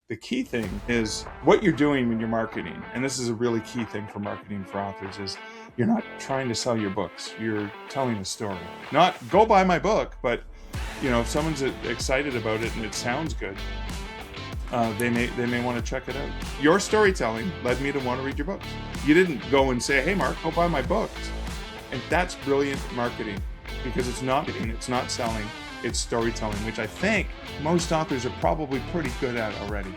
The key thing is what you're doing when you're marketing. And this is a really key thing for marketing for authors is you're not trying to sell your books. You're telling a story. Not go buy my book, but if someone's excited about it and it sounds good, they may want to check it out. Your storytelling led me to want to read your books. You didn't go and say, hey, Mark, go buy my books. And that's brilliant marketing because it's not selling, it's storytelling, which I think most authors are probably pretty good at already.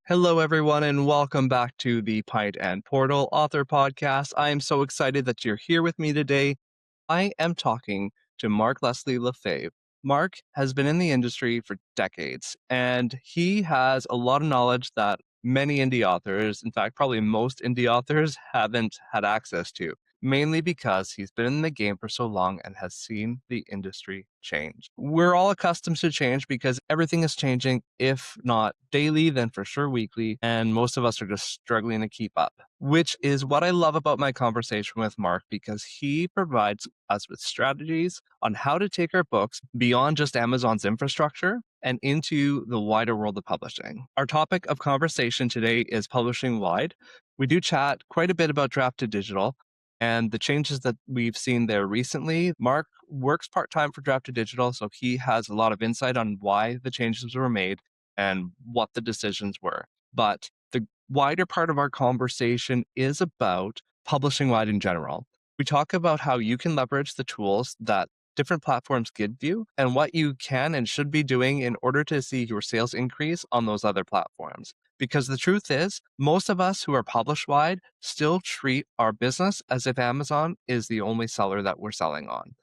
Hello, everyone, and welcome back to the Pint and Portal Author Podcast. I am so excited that you're here with me today. I am talking to Mark Leslie Lefebvre. Mark has been in the industry for decades, and he has a lot of knowledge that many indie authors, in fact, probably most indie authors, haven't had access to, mainly because he's been in the game for so long and has seen the industry change. We're all accustomed to change because everything is changing, if not daily, then for sure weekly, and most of us are just struggling to keep up, which is what I love about my conversation with Mark, because he provides us with strategies on how to take our books beyond just Amazon's infrastructure and into the wider world of publishing. Our topic of conversation today is publishing wide. We do chat quite a bit about draft to digital and the changes that we've seen there recently. Mark works part-time for Draft to Digital, so he has a lot of insight on why the changes were made and what the decisions were. But the wider part of our conversation is about publishing wide in general. We talk about how you can leverage the tools that different platforms give you and what you can and should be doing in order to see your sales increase on those other platforms. Because the truth is, most of us who are published wide still treat our business as if Amazon is the only seller that we're selling on.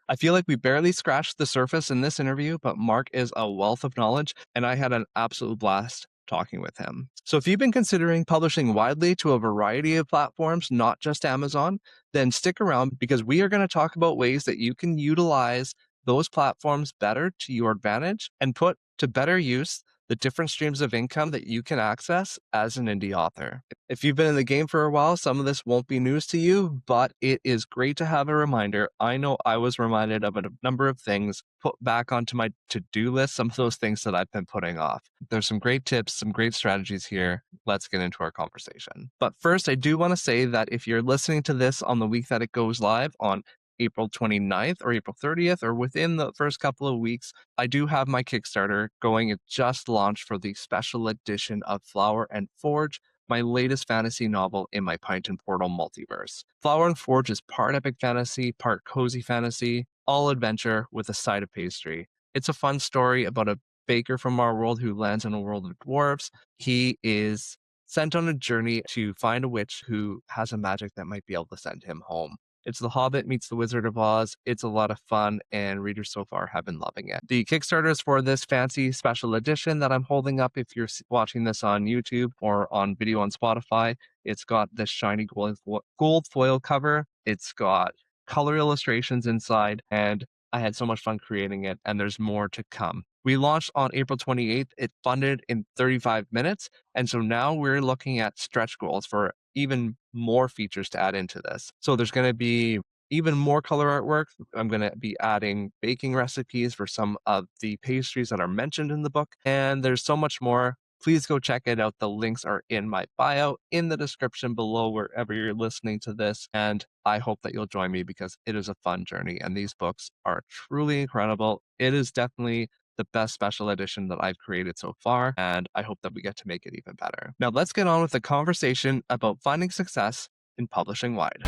I feel like we barely scratched the surface in this interview, but Mark is a wealth of knowledge, and I had an absolute blast talking with him. So if you've been considering publishing widely to a variety of platforms, not just Amazon, then stick around because we are going to talk about ways that you can utilize those platforms better to your advantage and put to better use the different streams of income that you can access as an indie author. If you've been in the game for a while, some of this won't be news to you, but it is great to have a reminder. I know I was reminded of a number of things, put back onto my to-do list, some of those things that I've been putting off. There's some great tips, some great strategies here. Let's get into our conversation. But first, I do want to say that if you're listening to this on the week that it goes live on April 29th or April 30th, or within the first couple of weeks, I do have my Kickstarter going. It just launched for the special edition of Flower and Forge, my latest fantasy novel in my Pint and Portal multiverse. Flower and Forge is part epic fantasy, part cozy fantasy, all adventure with a side of pastry. It's a fun story about a baker from our world who lands in a world of dwarves. He is sent on a journey to find a witch who has a magic that might be able to send him home. It's The Hobbit meets The Wizard of Oz. It's a lot of fun, and readers so far have been loving it. The Kickstarter is for this fancy special edition that I'm holding up. If you're watching this on YouTube or on video on Spotify, it's got this shiny gold foil cover. It's got color illustrations inside, and I had so much fun creating it, and there's more to come. We launched on April 28th. It funded in 35 minutes, and so now we're looking at stretch goals for even more features to add into this. So there's going to be even more color artwork. I'm going to be adding baking recipes for some of the pastries that are mentioned in the book, and there's so much more. Please go check it out. The links are in my bio, in the description below, wherever you're listening to this. And I hope that you'll join me because it is a fun journey. And these books are truly incredible. It is definitely the best special edition that I've created so far. And I hope that we get to make it even better. Now let's get on with the conversation about finding success in publishing wide.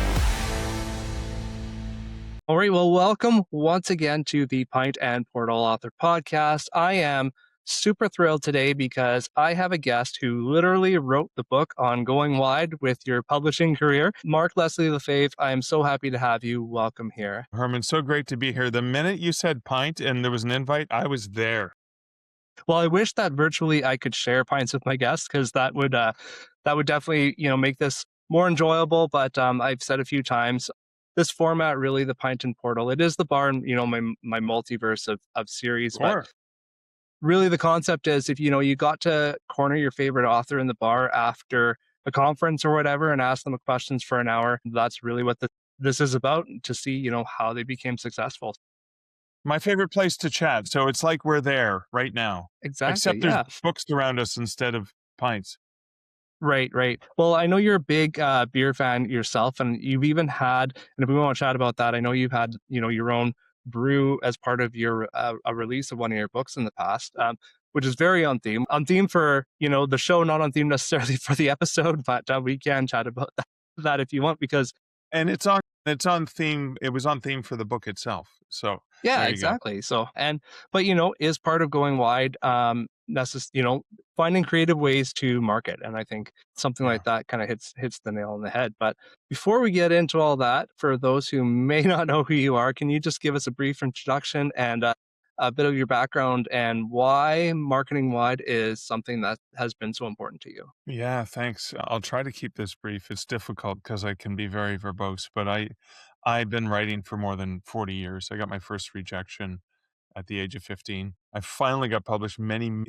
All right. Well, welcome once again to the Pint and Portal Author Podcast. I am super thrilled today because I have a guest who literally wrote the book on going wide with your publishing career. Mark Leslie Lefebvre, I am so happy to have you. Welcome here. Herman, so great to be here. The minute you said pint and there was an invite, I was there. Well, I wish that virtually I could share pints with my guests because that would definitely make this more enjoyable. But I've said a few times, this format really, the Pint and Portal, it is the bar and my multiverse of series. Sure. But really, the concept is if you got to corner your favorite author in the bar after a conference or whatever and ask them questions for an hour. That's really what this is about, to see, how they became successful. My favorite place to chat. So it's like we're there right now, Exactly. except there's Yeah. books around us instead of pints. Right, right. Well, I know you're a big beer fan yourself, and you've even had, and if we want to chat about that, I know you've had, your own brew as part of your a release of one of your books in the past, which is very on theme for the show, not on theme necessarily for the episode, but we can chat about that if you want, because And it's on theme. It was on theme for the book itself. So yeah, there you go. exactly. So, but is part of going wide, finding creative ways to market. And I think something Yeah. like that kind of hits the nail on the head. But before we get into all that, for those who may not know who you are, can you just give us a brief introduction and a bit of your background and why marketing wide is something that has been so important to you? Yeah, thanks. I'll try to keep this brief. It's difficult because I can be very verbose, but I've been writing for more than 40 years. I got my first rejection at the age of 15. I finally got published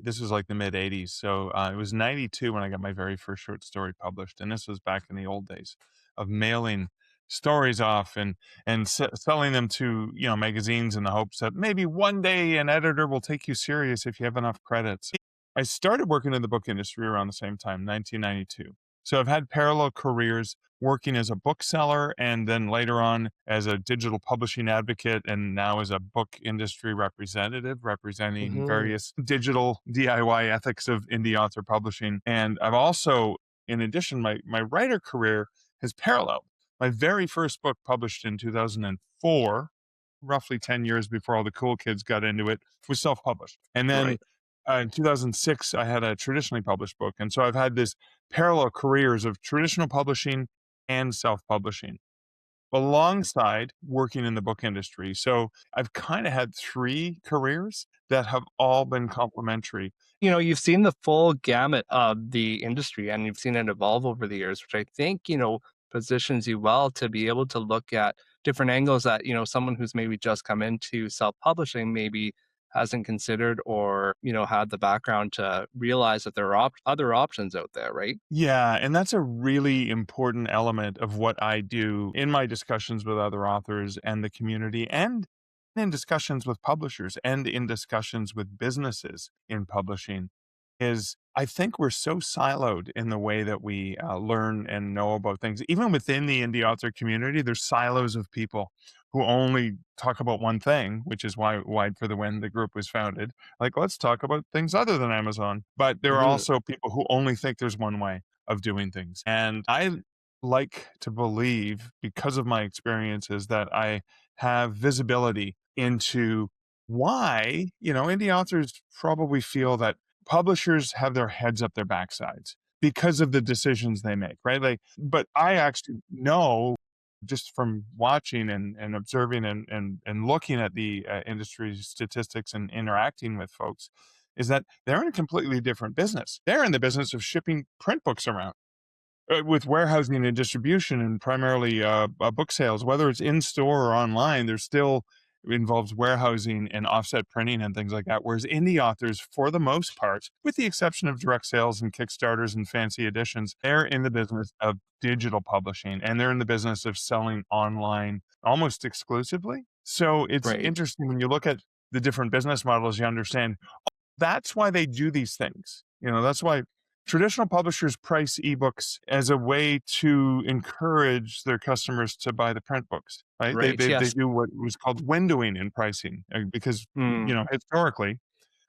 this was like the mid 80s. So it was 92 when I got my very first short story published. And this was back in the old days of mailing stories off and selling them to, magazines in the hopes that maybe one day an editor will take you serious if you have enough credits. I started working in the book industry around the same time, 1992. So I've had parallel careers working as a bookseller and then later on as a digital publishing advocate and now as a book industry representative representing Hmm. various digital DIY ethics of indie author publishing. And I've also, in addition, my writer career has paralleled. My very first book published in 2004, roughly 10 years before all the cool kids got into it, was self-published. And then Right. in 2006, I had a traditionally published book. And so I've had this parallel careers of traditional publishing and self-publishing alongside working in the book industry. So I've kind of had three careers that have all been complementary. You've seen the full gamut of the industry and you've seen it evolve over the years, which I think, positions you well to be able to look at different angles that, someone who's maybe just come into self-publishing maybe hasn't considered or, had the background to realize that there are other options out there, right? Yeah, and that's a really important element of what I do in my discussions with other authors and the community, and in discussions with publishers and in discussions with businesses in publishing. Is I think we're so siloed in the way that we learn and know about things. Even within the indie author community, there's silos of people who only talk about one thing, which is why Wide for the Wind, the group was founded. Like, let's talk about things other than Amazon. But there are Hmm. also people who only think there's one way of doing things. And I like to believe, because of my experiences, that I have visibility into why, indie authors probably feel that publishers have their heads up their backsides because of the decisions they make, right? Like, but I actually know just from watching and observing and looking at the industry statistics and interacting with folks is that they're in a completely different business. They're in the business of shipping print books around with warehousing and distribution and primarily book sales, whether it's in store or online, there's still involves warehousing and offset printing and things like that. Whereas indie authors, for the most part, with the exception of direct sales and Kickstarters and fancy editions, they're in the business of digital publishing and they're in the business of selling online almost exclusively. So it's Right. interesting when you look at the different business models, you understand that's why they do these things. That's why traditional publishers price ebooks as a way to encourage their customers to buy the print books, right? They Right. they, they Yes. do what was called windowing in pricing because Mm, historically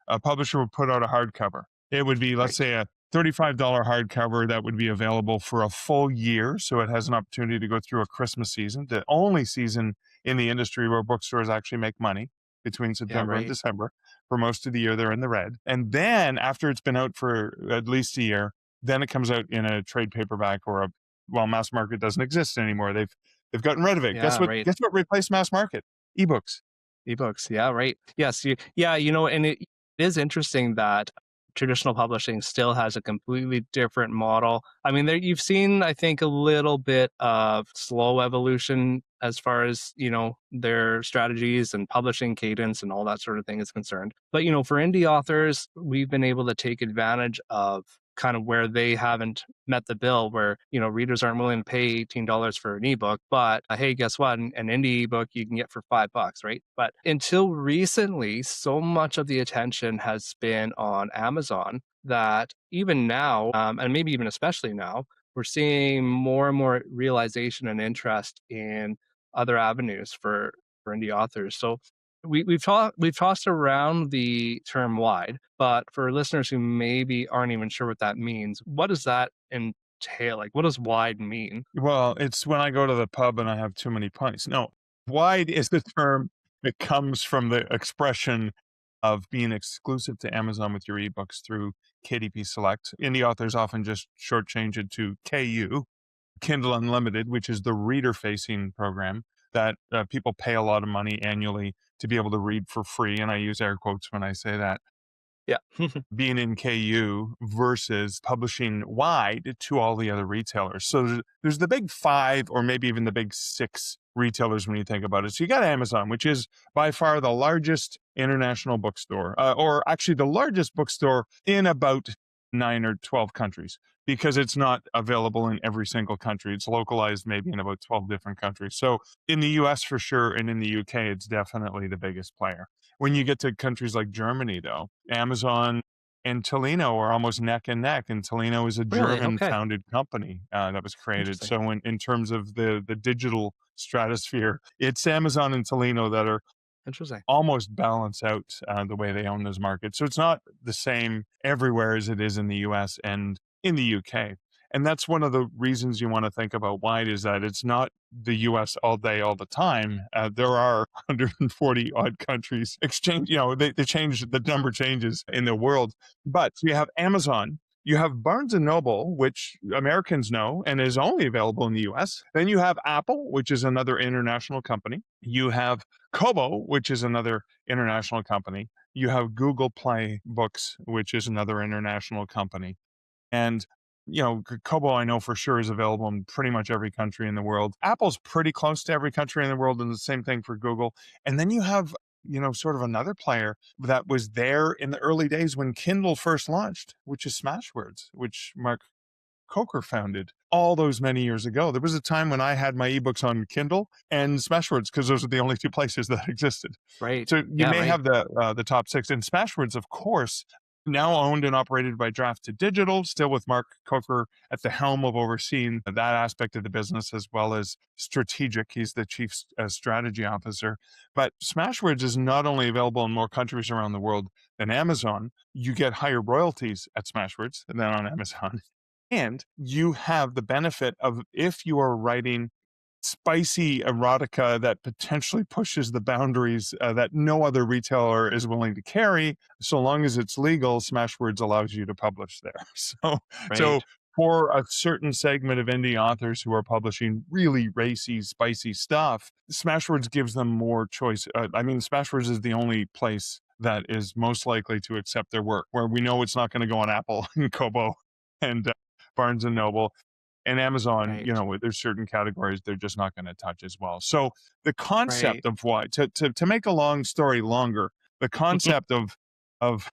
a publisher would put out a hardcover. It would be, let's right. say, a $35 hardcover that would be available for a full year. So it has an opportunity to go through a Christmas season, the only season in the industry where bookstores actually make money between Yeah. September and Right. December. For most of the year, they're in the red. And then after it's been out for at least a year, then it comes out in a trade paperback well, mass market doesn't exist anymore. They've gotten rid of it. Guess Yeah. what? Right. Guess what replaced mass market? Ebooks. Ebooks, yeah, right. Yes, yeah, and it is interesting that traditional publishing still has a completely different model. I mean, there you've seen, I think, a little bit of slow evolution as far as, their strategies and publishing cadence and all that sort of thing is concerned. But, for indie authors, we've been able to take advantage of kind of where they haven't met the bill, where, readers aren't willing to pay $18 for an ebook, but hey, guess what? An indie ebook you can get for $5, right? But until recently, so much of the attention has been on Amazon that even now, and maybe even especially now, we're seeing more and more realization and interest in other avenues for indie authors. So we've tossed around the term wide, but for listeners who maybe aren't even sure what that means, what does that entail? Like, what does wide mean? Well, it's when I go to the pub and I have too many pints. No, wide is the term that comes from the expression of being exclusive to Amazon with your ebooks through KDP Select. Indie authors often just shortchange it to KU, Kindle Unlimited, which is the reader-facing program that people pay a lot of money annually to be able to read for free. And I use air quotes when I say that. Yeah. Being in KU versus publishing wide to all the other retailers. So there's the big five or maybe even the big six retailers when you think about it. So you got Amazon, which is by far the largest international bookstore, or actually the largest bookstore in about 9 or 12 countries, because it's not available in every single country. It's localized maybe in about 12 different countries. So in the US for sure, and in the UK, it's definitely the biggest player. When you get to countries like Germany, though, Amazon and Tolino are almost neck and neck. And Tolino is a Really? Okay. German-founded company that was created. Interesting. So in terms of the digital stratosphere, it's Amazon and Tolino that are Interesting. almost balance out the way they own those markets. So it's not the same everywhere as it is in the US and in the UK. And that's one of the reasons you want to think about wide, is that it's not the US all day, all the time. There are 140 odd countries exchange, they change, the number changes in the world. But you have Amazon, you have Barnes and Noble, which Americans know and is only available in the US. Then you have Apple, which is another international company. You have Kobo, which is another international company. You have Google Play Books, which is another international company. And, Kobo, I know for sure, is available in pretty much every country in the world. Apple's pretty close to every country in the world, and the same thing for Google. And then you have, sort of another player that was there in the early days when Kindle first launched, which is Smashwords, which Mark Coker founded all those many years ago. There was a time when I had my ebooks on Kindle and Smashwords, because those are the only two places that existed. Right. So you Yeah, may right. have the top six. And Smashwords, of course, now owned and operated by Draft to Digital, still with Mark Coker at the helm of overseeing that aspect of the business, as well as strategic. He's the chief strategy officer. But Smashwords is not only available in more countries around the world than Amazon. You get higher royalties at Smashwords than on Amazon. And you have the benefit of, if you are writing spicy erotica that potentially pushes the boundaries that no other retailer is willing to carry, so long as it's legal, Smashwords allows you to publish there. So Right. for a certain segment of indie authors who are publishing really racy, spicy stuff, Smashwords gives them more choice. Smashwords is the only place that is most likely to accept their work, where we know it's not going to go on Apple and Kobo and Barnes and Noble and Amazon. Right. There's certain categories they're just not going to touch as well. So the concept Right. of why, to make a long story longer, the concept of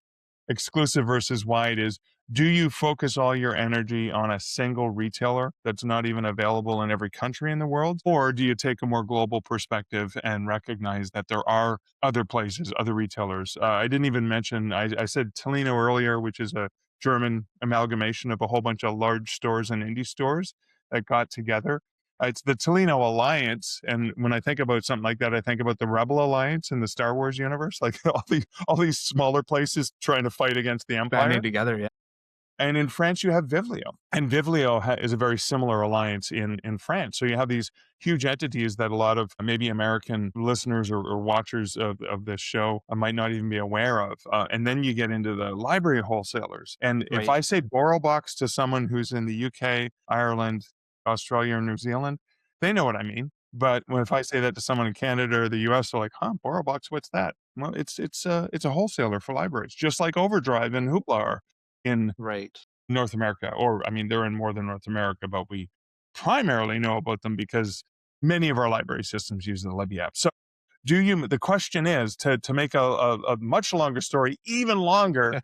exclusive versus wide is, do you focus all your energy on a single retailer that's not even available in every country in the world? Or do you take a more global perspective and recognize that there are other places, other retailers? I didn't even mention, I said Tolino earlier, which is a German amalgamation of a whole bunch of large stores and indie stores that got together. It's the Tolino Alliance, and when I think about something like that, I think about the Rebel Alliance in the Star Wars universe, like all these smaller places trying to fight against the Banding Empire. together. Yeah. And in France, you have Viblio. And Viblio is a very similar alliance in France. So you have these huge entities that a lot of maybe American listeners or watchers of this show might not even be aware of. And then you get into the library wholesalers. And if Right. I say BorrowBox to someone who's in the UK, Ireland, Australia, or New Zealand, they know what I mean. But if I say that to someone in Canada or the US, they're like, huh, BorrowBox, what's that? Well, it's a wholesaler for libraries, just like Overdrive and Hoopla are in Right. North America. Or, they're in more than North America, but we primarily know about them because many of our library systems use the Libby app. So the question is, to make a much longer story even longer,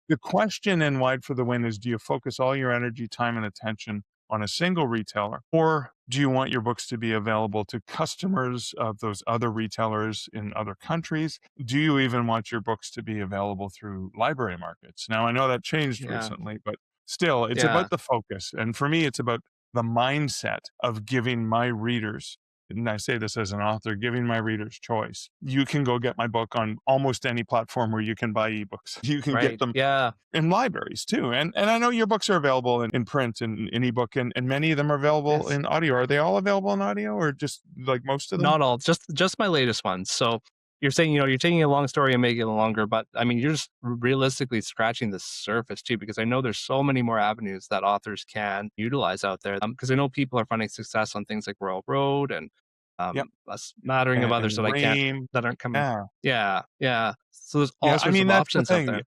The question in Wide for the Win is, do you focus all your energy, time, and attention on a single retailer, or do you want your books to be available to customers of those other retailers in other countries? Do you even want your books to be available through library markets? Now, I know that changed Yeah. recently, but still, it's Yeah. about the focus. And for me, it's about the mindset of giving my readers, and I say this as an author, giving my readers choice. You can go get my book on almost any platform where you can buy ebooks. You can get Right. them Yeah. in libraries too. And I know your books are available in print and in ebook, and many of them are available Yes. in audio. Are they all available in audio, or just like most of them? Not all, just my latest ones. So you're saying, you're taking a long story and making it longer, but I mean, you're just realistically scratching the surface too, because I know there's so many more avenues that authors can utilize out there. Because I know people are finding success on things like Royal Road and Yep. a smattering of others And Ream. that aren't coming. Yeah. Yeah, yeah. So there's all Yeah. I sorts mean, of that's the options out thing. there.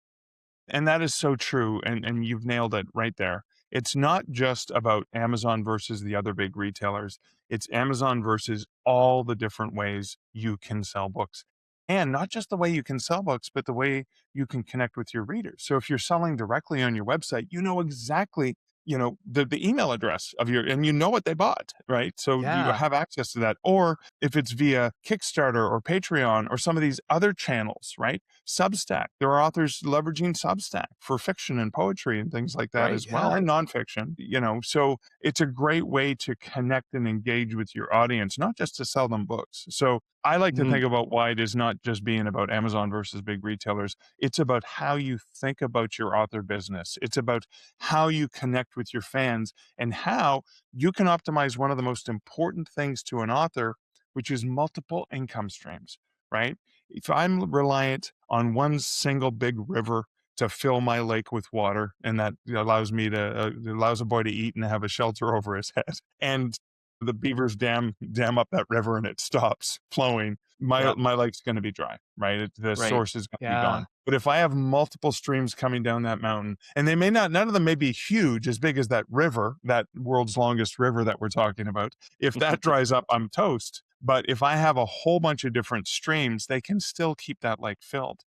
And that is so true, and you've nailed it right there. It's not just about Amazon versus the other big retailers. It's Amazon versus all the different ways you can sell books. And not just the way you can sell books, but the way you can connect with your readers. So if you're selling directly on your website, you know exactly, the email address of your, and you know what they bought, right? So you Yeah, have access to that. Or if it's via Kickstarter or Patreon or some of these other channels, right? Substack. There are authors leveraging Substack for fiction and poetry and things like that right. as well, Yeah. and nonfiction, so it's a great way to connect and engage with your audience, not just to sell them books. So I like to Mhm. think about Wide as not just being about Amazon versus big retailers. It's about how you think about your author business. It's about how you connect with your fans and how you can optimize one of the most important things to an author, which is multiple income streams, right? If I'm reliant on one single big river to fill my lake with water, and that allows me to allows a boy to eat and have a shelter over his head, and the beavers dam up that river and it stops flowing, my Yep. my lake's going to be dry, right? The Right. source is going to be Yeah. gone. But if I have multiple streams coming down that mountain, and they may not, none of them may be huge, as big as that river, that world's longest river that we're talking about. If that dries up, I'm toast. But if I have a whole bunch of different streams, they can still keep that lake filled.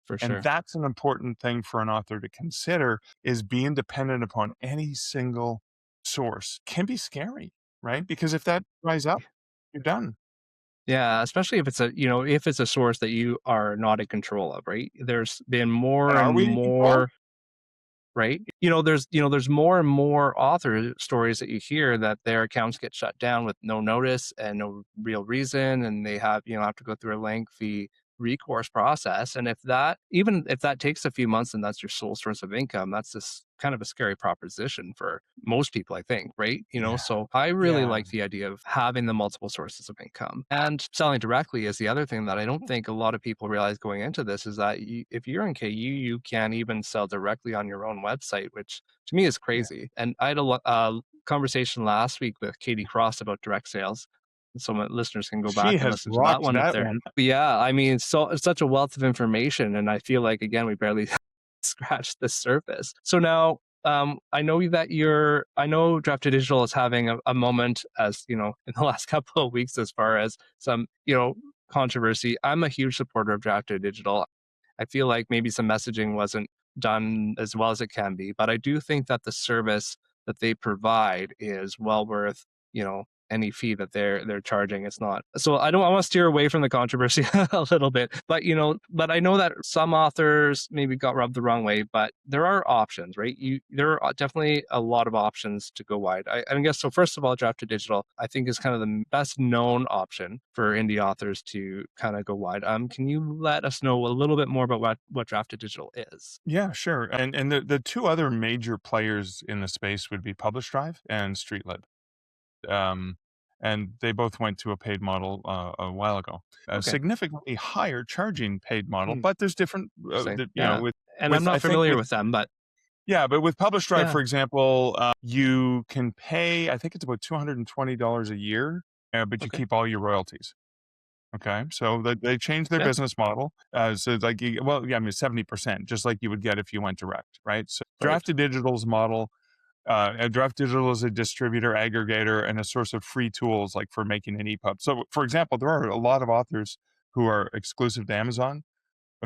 For And sure. that's an important thing for an author to consider, is being dependent upon any single source can be scary, right? Because if that dries up, you're done. Yeah, especially if it's if it's a source that you are not in control of, right? There's been And more are and we in control? more, right? There's more and more author stories that you hear that their accounts get shut down with no notice and no real reason, and they have to go through a lengthy recourse process. And even if that takes a few months and that's your sole source of income, that's just kind of a scary proposition for most people, I think, right? Yeah. So I really Yeah. like the idea of having the multiple sources of income, and selling directly is the other thing that I don't think a lot of people realize going into this, is that if you're in KU, you can even sell directly on your own website, which to me is Yeah. crazy. And I had conversation last week with Katie Cross about direct sales. So my listeners can go She back and has listen to that rocked one if that they're. one. But yeah, I mean, it's such a wealth of information, and I feel like again we barely scratched the surface. So now, I know Drafted Digital is having a moment, as in the last couple of weeks, as far as some controversy. I'm a huge supporter of Drafted Digital. I feel like maybe some messaging wasn't done as well as it can be, but I do think that the service that they provide is well worth, any fee that they're charging. It's not. So I want to steer away from the controversy a little bit, but I know that some authors maybe got rubbed the wrong way, but there are options, right? There are definitely a lot of options to go wide. I guess so. First of all, Drafted Digital, I think, is kind of the best known option for indie authors to kind of go wide. Can you let us know a little bit more about what Drafted Digital is? Yeah, sure. And the two other major players in the space would be Publish Drive and StreetLib. Um, and they both went to a paid model a while ago, a Okay. significantly higher charging paid model. Hmm. But there's different, Interesting. Yeah. And I'm with I not think familiar with with them, but yeah, but with Publish Drive, yeah. for example, you can pay, I think it's about $220 a year, but you Okay. keep all your royalties. Okay, so they changed their Yeah. business model. So it's like, well, yeah, I mean, 70%, just like you would get if you went direct, right? So Right. Drafted Digital's model, Draft Digital is a distributor, aggregator, and a source of free tools like for making an EPUB. So, for example, there are a lot of authors who are exclusive to Amazon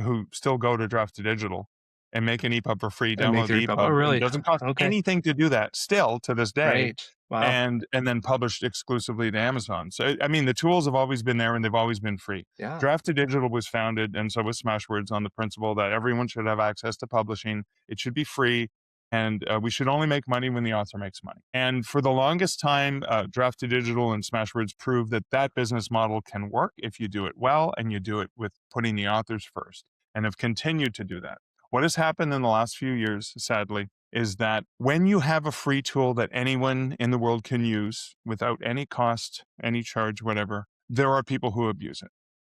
who still go to Draft Digital and make an EPUB for free, And make download your the EPUB. Oh, EPUB, and it really? doesn't cost Okay. anything to do that still to this day, Right. Wow. and then published exclusively to Amazon. So, I mean, the tools have always been there, and they've always been free. Yeah. Draft to Digital was founded, and so was Smashwords, on the principle that everyone should have access to publishing. It should be free, and we should only make money when the author makes money. And for the longest time, Draft to Digital and Smashwords proved that that business model can work if you do it well and you do it with putting the authors first, and have continued to do that. What has happened in the last few years, sadly, is that when you have a free tool that anyone in the world can use without any cost, any charge, whatever, there are people who abuse it.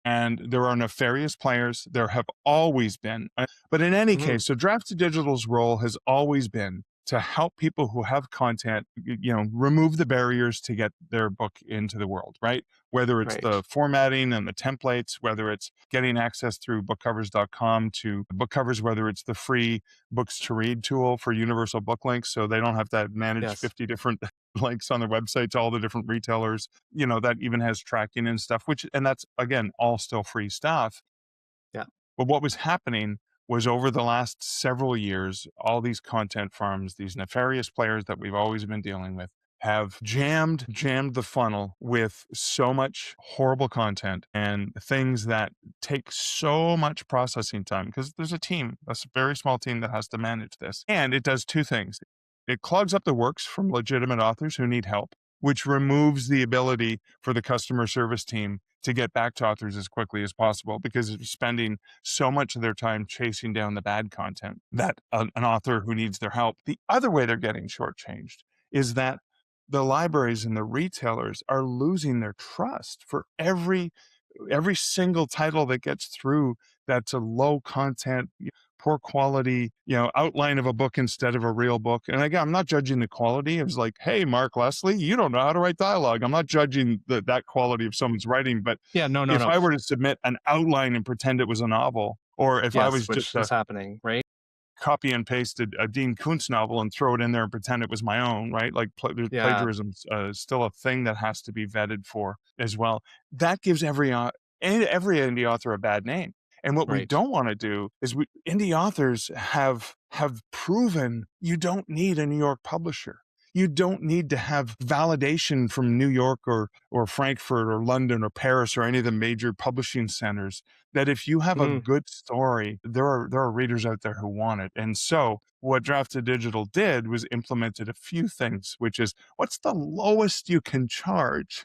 And there are nefarious players. There have always been. But in any Mhm. case, so Draft to Digital's role has always been to help people who have content, remove the barriers to get their book into the world, right? Whether it's Right. the formatting and the templates, whether it's getting access through bookcovers.com to book covers, whether it's the free books to read tool for universal book links, so they don't have to manage Yes. 50 different links on their website to all the different retailers, that even has tracking and stuff, and that's, again, all still free stuff. Yeah. But what was happening was, over the last several years, all these content farms, these nefarious players that we've always been dealing with, have jammed the funnel with so much horrible content and things that take so much processing time, because there's a very small team that has to manage this. And it does two things. It clogs up the works from legitimate authors who need help, which removes the ability for the customer service team to get back to authors as quickly as possible, because they're spending so much of their time chasing down the bad content that an author who needs their help. The other way they're getting shortchanged is that the libraries and the retailers are losing their trust for every single title that gets through that's a low content, poor quality, outline of a book instead of a real book. And again, I'm not judging the quality. It was like, hey, Mark Leslie, you don't know how to write dialogue. I'm not judging that quality of someone's writing, but Yeah. No, no, if no. I were to submit an outline and pretend it was a novel, or if I Yes, was just which is happening, right? copy and pasted a Dean Koontz novel and throw it in there and pretend it was my own, right? Like, Yeah. plagiarism is still a thing that has to be vetted for as well. That gives every indie author a bad name. And what we Right. don't want to do is, indie authors have proven you don't need a New York publisher. You don't need to have validation from New York or Frankfurt or London or Paris or any of the major publishing centers, that if you have a Mhm. good story, there are readers out there who want it. And so what Draft to Digital did was implemented a few things, which is, what's the lowest you can charge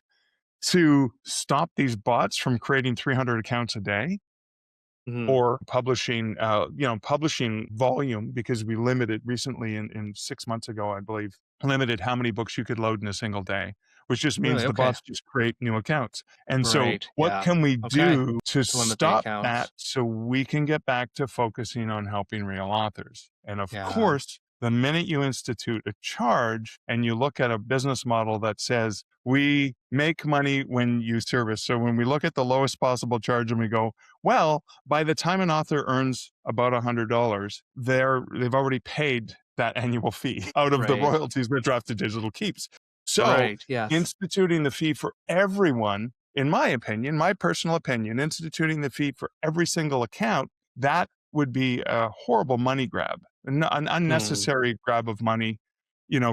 to stop these bots from creating 300 accounts a day, Mhm. or publishing volume, because we limited recently, in 6 months ago, I believe, limited how many books you could load in a single day, which just means Really? the Okay. bots just create new accounts. And so Right. what Yeah. can we Okay. do to To limit the stop that accounts. so we can get back to focusing on helping real authors? And of Yeah. course, the minute you institute a charge and you look at a business model that says, we make money when you service. So when we look at the lowest possible charge and we go, well, by the time an author earns about $100, they've already paid that annual fee out of the Right. royalties that Draft to Digital keeps. So Right. Yes. instituting the fee for everyone, in my opinion, my personal opinion, instituting the fee for every single account, that would be a horrible money grab, an Mhm. unnecessary grab of money,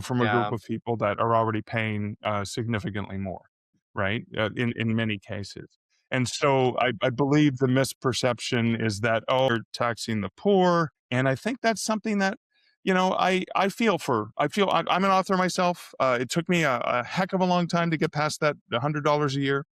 from a group Yeah. of people that are already paying significantly more, right? In many cases. And so I believe the misperception is that, oh, we're taxing the poor. And I think that's something that, I'm an author myself. It took me a heck of a long time to get past that $100 a year.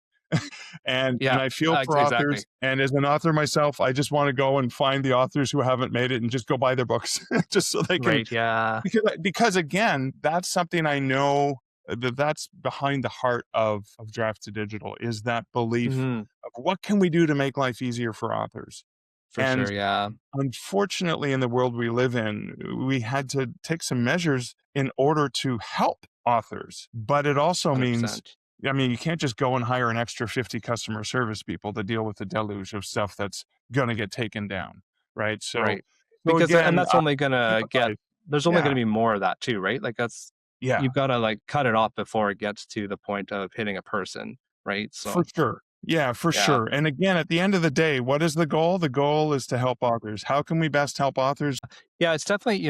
And Yeah. I feel for Exactly. authors. And as an author myself, I just want to go and find the authors who haven't made it and just go buy their books, just so they can, Right. Yeah. because again, that's something I know, that's behind the heart of Draft to Digital, is that belief Mhm. of, what can we do to make life easier for authors? For And sure. Yeah. unfortunately, in the world we live in, we had to take some measures in order to help authors. But it also means, 100%. I mean, you can't just go and hire an extra 50 customer service people to deal with the deluge of stuff that's going to get taken down, right? So, Right. Because and again, that's only gonna get empathize. there's only Yeah, gonna be more of that too, right? Like that's yeah, you've gotta like cut it off before it gets to the point of hitting a person, right? for So sure. Yeah, for Yeah. sure. And again, at the end of the day, what is the goal? The goal is to help authors. How can we best help authors? Yeah, it's definitely,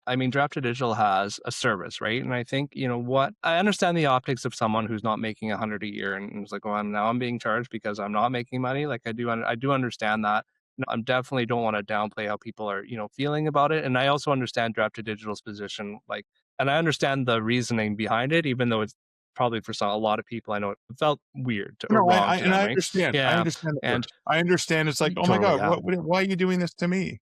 I mean, Draft to Digital has a service, right? And I think, what I understand the optics of someone who's not making 100 a year and it's like, well, I'm being charged because I'm not making money. Like I do understand that. No, I'm definitely don't want to downplay how people are, feeling about it. And I also understand Draft to Digital's position, like, and I understand the reasoning behind it, even though it's probably for a lot of people, I know it felt weird or No, wrong to and them, I right? understand. I Yeah. understand the And hurt. I understand. It's like, oh my totally, God, yeah. why are you doing this to me?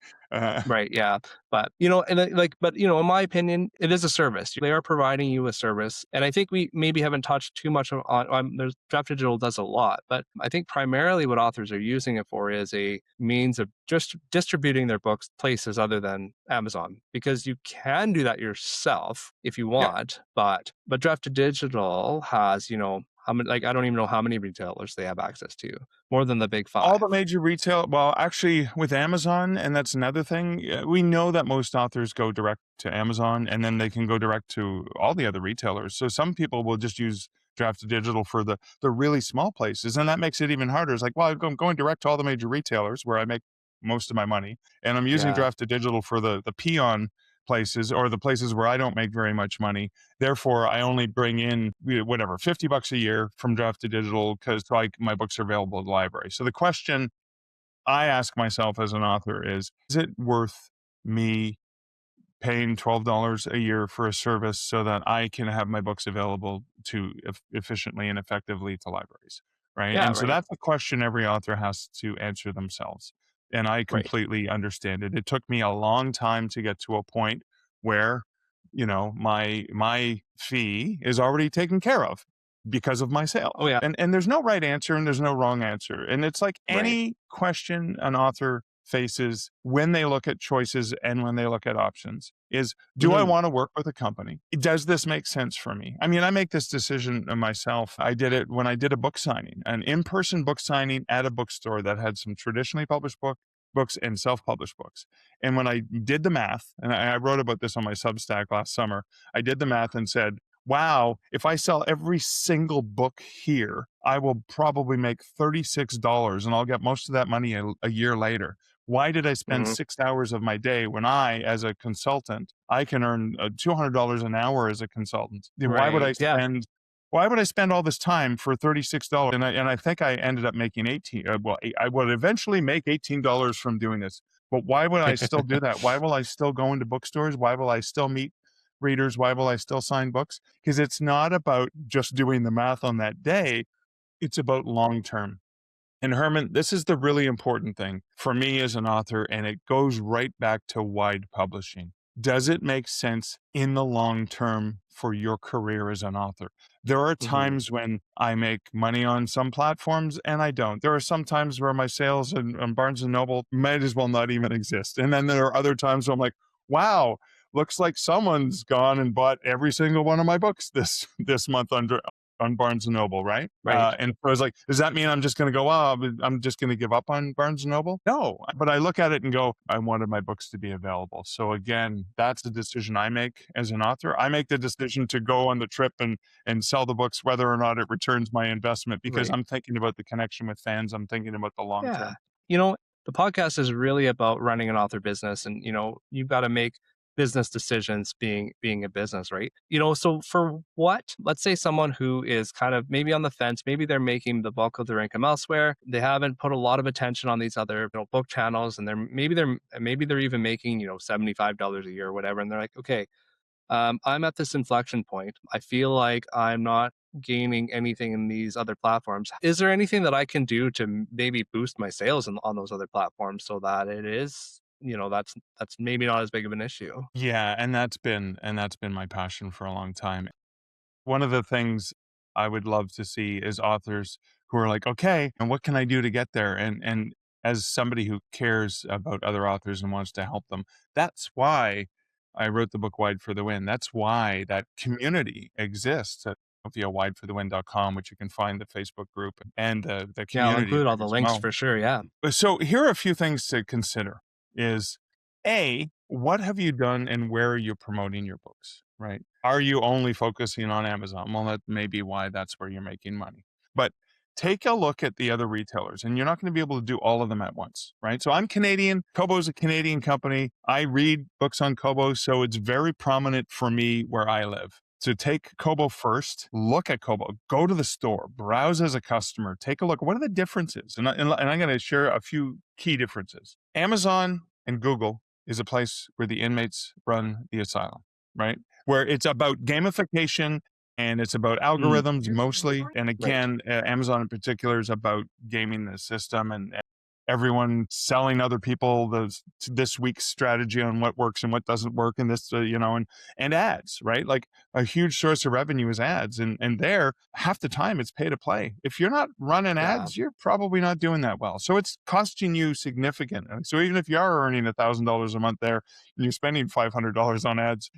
Right, yeah, but, and, like but, in my opinion, it is a service. They are providing you a service, and I think we maybe haven't touched too much on there's Draft Digital does a lot, but I think primarily what authors are using it for is a means of just distributing their books places other than Amazon, because you can do that yourself if you Yep. want, but Draft Digital has, how many like, I don't even know how many retailers they have access to, more than the big All 5. the major retail, well, actually, with Amazon, and that's another thing, we know that most authors go direct to Amazon and then they can go direct to all the other retailers. So some people will just use Draft to Digital for the really small places, and that makes it even harder. It's like, well, I'm going direct to all the major retailers where I make most of my money, and I'm using Yeah. Draft to Digital for the peon places or the places where I don't make very much money. Therefore, I only bring in whatever $50 a year from Draft to Digital because my books are available at the library. So the question I ask myself as an author is it worth me paying $12 a year for a service so that I can have my books available to efficiently and effectively to libraries, right? Yeah, And so right, that's a question every author has to answer themselves. And I right. completely understand it. It took me a long time to get to a point where, my fee is already taken care of because of my Oh, sales. yeah, And there's no right answer and there's no wrong answer. And it's like right. any question an author faces when they look at choices and when they look at options is, do I Mhm, want to work with a company? Does this make sense for me? I mean, I make this decision myself. I did it when I did a book signing, an in-person book signing at a bookstore that had some traditionally published books and self-published books. And when I did the math, and I wrote about this on my Substack last summer, I did the math and said, wow, if I sell every single book here, I will probably make $36 and I'll get most of that money a year later. Why did I spend mhm, 6 hours of my day when I, as a consultant, I can earn $200 an hour as a consultant? right, yeah, Why would I spend all this time for $36? And I think I ended up making 18. Well, I would eventually make $18 from doing this. But why would I still do that? Why will I still go into bookstores? Why will I still meet readers? Why will I still sign books? Because it's not about just doing the math on that day. It's about long term. And Herman, this is the really important thing for me as an author, and it goes right back to wide publishing. Does it make sense in the long term for your career as an author? There are mhm, times when I make money on some platforms and I don't. There are some times where my sales on Barnes and Noble might as well not even exist. And then there are other times where I'm like, wow, looks like someone's gone and bought every single one of my books this month on Barnes and Noble, right? right, And so I was like, does that mean I'm just going to go, oh, I'm just going to give up on Barnes and Noble? No, but I look at it and go, I wanted my books to be available. So again, that's the decision I make as an author. I make the decision to go on the trip and sell the books, whether or not it returns my investment, because right. I'm thinking about the connection with fans. I'm thinking about the long Yeah. term. The podcast is really about running an author business and, you've got to make business decisions being a business, right? So for what, let's say someone who is kind of maybe on the fence, maybe they're making the bulk of their income elsewhere. They haven't put a lot of attention on these other, book channels and they're even making, $75 a year or whatever. And they're like, okay, I'm at this inflection point. I feel like I'm not gaining anything in these other platforms. Is there anything that I can do to maybe boost my sales on those other platforms so that it is, that's maybe not as big of an issue? Yeah, and that's been my passion for a long time. One of the things I would love to see is authors who are like, okay, and what can I do to get there? And as somebody who cares about other authors and wants to help them, that's why I wrote the book Wide for the Win. That's why that community exists at via wideforthewin.com, which you can find the Facebook group and the Yeah, I'll community include all there the as links well. for sure. Yeah. So here are a few things to consider is A, what have you done and where are you promoting your books, right? Are you only focusing on Amazon? Well, that may be why that's where you're making money. But take a look at the other retailers, and you're not going to be able to do all of them at once, right? So I'm Canadian. Kobo is a Canadian company. I read books on Kobo, so it's very prominent for me where I live. So take Kobo first, look at Kobo, go to the store, browse as a customer, take a look. What are the differences? And I'm going to share a few key differences. Amazon and Google is a place where the inmates run the asylum, right? Where it's about gamification and it's about Mm, algorithms mostly. And right. again, Amazon in particular is about gaming the system and everyone selling other people this week's strategy on what works and what doesn't work, and this, and ads, right? Like a huge source of revenue is ads, and there half the time it's pay to play. If you're not running Yeah. ads, you're probably not doing that well. So it's costing you significant. So even if you are earning $1,000 a month there, and you're spending $500 on ads,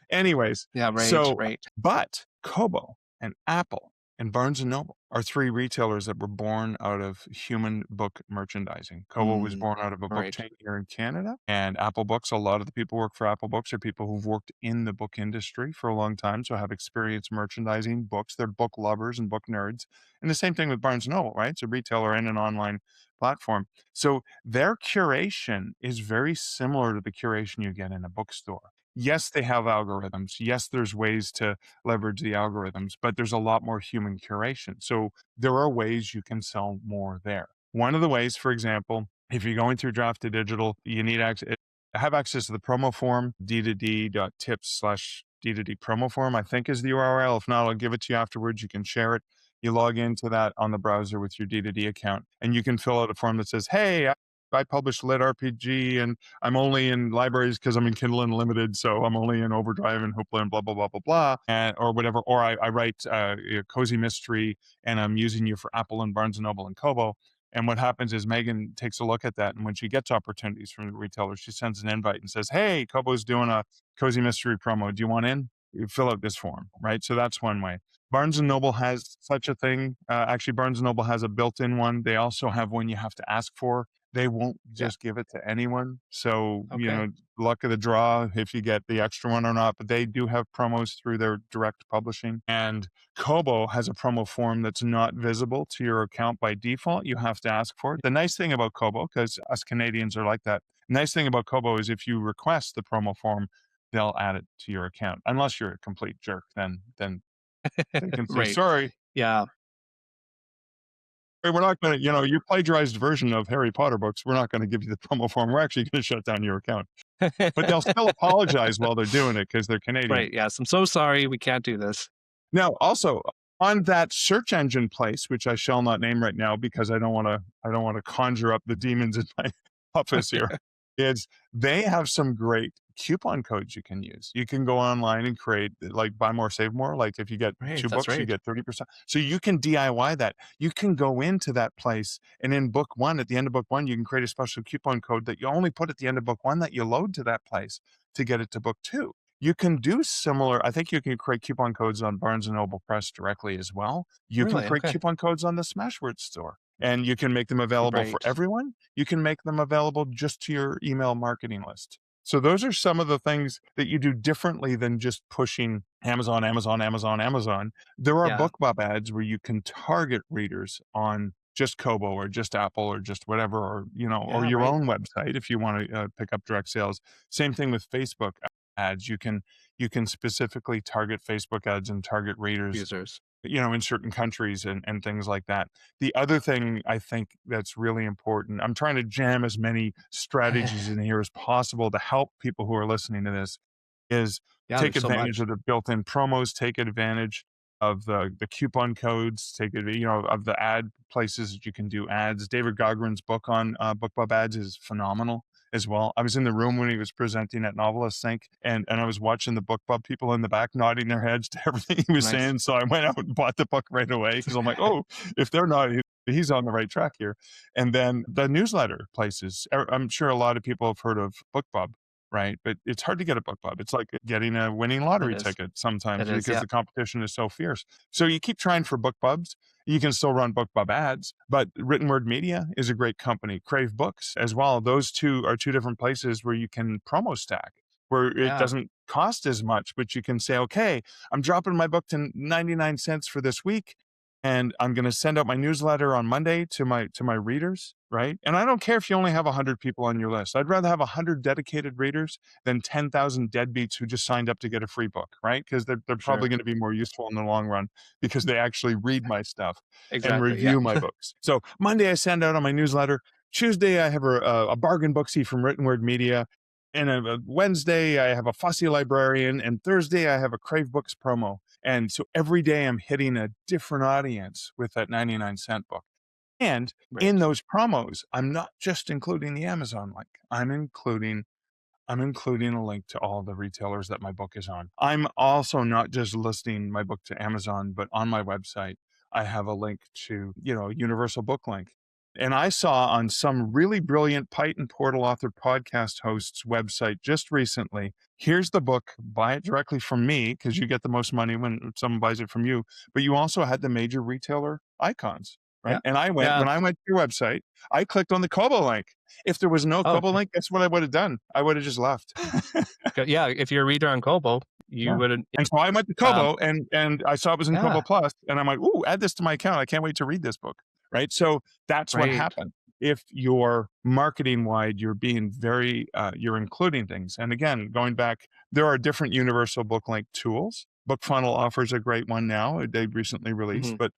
anyways. Yeah, right, So, right. but Kobo and Apple and Barnes and Noble are three retailers that were born out of human book merchandising. Kobo was Mm, born out of a book right. chain here in Canada, and Apple Books, a lot of the people who work for Apple Books are people who've worked in the book industry for a long time, so have experience merchandising books. They're book lovers and book nerds. And the same thing with Barnes and Noble, right? It's a retailer and an online platform. So their curation is very similar to the curation you get in a bookstore. Yes, they have algorithms. Yes, there's ways to leverage the algorithms, but there's a lot more human curation. So there are ways you can sell more there. One of the ways, for example, if you're going through Draft to Digital, you need have access to the promo form, d2d.tips/d2d promo form, I think is the URL. If not, I'll give it to you afterwards. You can share it. You log into that on the browser with your D2D account, and you can fill out a form that says, hey, I publish lit RPG and I'm only in libraries because I'm in Kindle Unlimited, so I'm only in Overdrive and Hoopla and blah, blah, blah, blah, blah, or whatever. Or I write a cozy mystery and I'm using you for Apple and Barnes & Noble and Kobo. And what happens is Megan takes a look at that, and when she gets opportunities from the retailer, she sends an invite and says, hey, Kobo's doing a cozy mystery promo. Do you want in? You fill out this form, right? So that's one way. Barnes & Noble has such a thing. Actually, Barnes & Noble has a built-in one. They also have one you have to ask for. They won't Yeah. just give it to anyone. So, Okay. luck of the draw if you get the extra one or not. But they do have promos through their direct publishing. And Kobo has a promo form that's not visible to your account by default. You have to ask for it. The nice thing about Kobo, because us Canadians are like that, nice thing about Kobo is if you request the promo form, they'll add it to your account. Unless you're a complete jerk, then they can say, Right. sorry, Yeah. we're not going to, you plagiarized version of Harry Potter books. We're not going to give you the promo form. We're actually going to shut down your account. But they'll still apologize while they're doing it because they're Canadian. Right. Yes. I'm so sorry. We can't do this. Now, also on that search engine place, which I shall not name right now because I don't want to conjure up the demons in my office here, is they have some great coupon codes you can use. You can go online and create like buy more, save more. Like if you get Right. two That's books, you right. get 30%. So you can DIY that. You can go into that place and in book one, at the end of book one, you can create a special coupon code that you only put at the end of book one that you load to that place to get it to book two. You can do similar. I think you can create coupon codes on Barnes and Noble Press directly as well. You can Really? create Okay. coupon codes on the Smashwords store, and you can make them available for Right. everyone. You can make them available just to your email marketing list. So those are some of the things that you do differently than just pushing Amazon, Amazon, Amazon, Amazon. There are Yeah. BookBub ads where you can target readers on just Kobo or just Apple or just whatever, or Yeah. your Right. own website if you want to pick up direct sales. Same thing with Facebook ads. You can specifically target Facebook ads and target readers, Users. in certain countries and things like that. The other thing I think that's really important, I'm trying to jam as many strategies in here as possible to help people who are listening to this, is Yeah. take There's so advantage much. of the built-in promos, take advantage of the coupon codes, of the ad places that you can do ads. David Gaughran's book on BookBub ads is phenomenal as well. I was in the room when he was presenting at Novelist Sync, and I was watching the BookBub people in the back nodding their heads to everything he was Nice. saying. So I went out and bought the book right away because I'm like, oh, if they're not, he's on the right track here. And then the newsletter places. I'm sure a lot of people have heard of BookBub, right? But it's hard to get a BookBub. It's like getting a winning It lottery is. ticket sometimes It is. because Yeah. the competition is so fierce. So you keep trying for BookBubs. You can still run BookBub ads, but Written Word Media is a great company. Crave Books as well. Those two are two different places where you can promo stack, where it Yeah. doesn't cost as much, but you can say, okay, I'm dropping my book to 99 cents for this week. and I'm going to send out my newsletter on Monday to my readers, right? And I don't care if you only have 100 people on your list. I'd rather have 100 dedicated readers than 10,000 deadbeats who just signed up to get a free book, right? Because they're probably Sure. going to be more useful in the long run because they actually read my stuff and Exactly. Yeah. review my books. So Monday I send out on my newsletter. Tuesday I have a bargain booksy from Written Word Media. And a Wednesday I have a fussy librarian, and Thursday I have a Crave Books promo. And so every day I'm hitting a different audience with that 99-cent book. And in Right. those promos, I'm not just including the Amazon link. I'm including a link to all the retailers that my book is on. I'm also not just listing my book to Amazon, but on my website, I have a link to, Universal Book Link. And I saw on some really brilliant Pite and Portal author podcast host's website just recently, here's the book, buy it directly from me because you get the most money when someone buys it from you. But you also had the major retailer icons, Yeah. right? And Yeah. when I went to your website, I clicked on the Kobo link. If there was no Oh, Kobo link, guess what I would have done? I would have just left. yeah. If you're a reader on Kobo, you Yeah. wouldn't. And so I went to Um, Kobo and I saw it was in Kobo yeah. Plus, and I'm like, "Ooh, add this to my account. I can't wait to read this book." Right? So that's what Right. happened. If you're marketing wide, you're being very you're including things. And again, going back, there are different universal book link tools. BookFunnel offers a great one now. They've recently released, Hmm. but